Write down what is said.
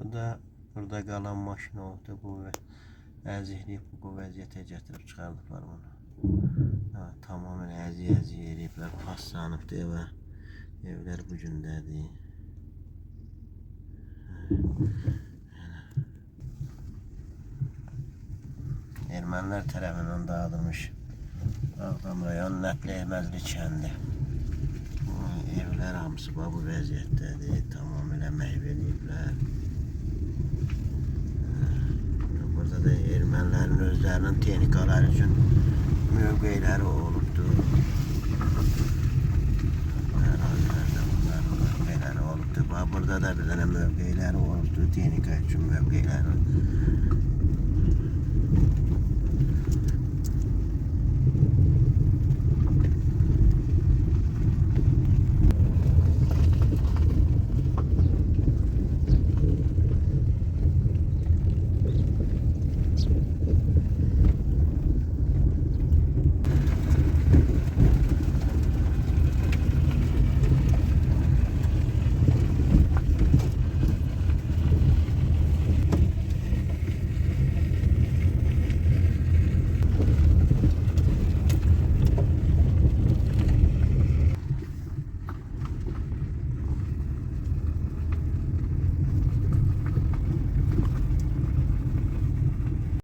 Bu da burada qalan maşın oldu. Bu əzikləyib bu vəziyyətə gətirib çıxardıblar bunu. Ha, tamamen əziy eləyiblər, paslanıbdı evə. Evlər bu gündədir. Ermənilər tərəfindən dağıdılmış Ağdam rayon Nəqliyyəməzli kəndi. Evlər hamısı bu vəziyyətdədir. Tamamilə məhv ediblər. Burada da ermənilərin özlərinin texnikaları üçün mövqeləri olubdur. Ərazilərdə bunların mövqeləri olubdur. Burada da bir dənə mövqeləri olubdur. Texnika üçün mövqeləri.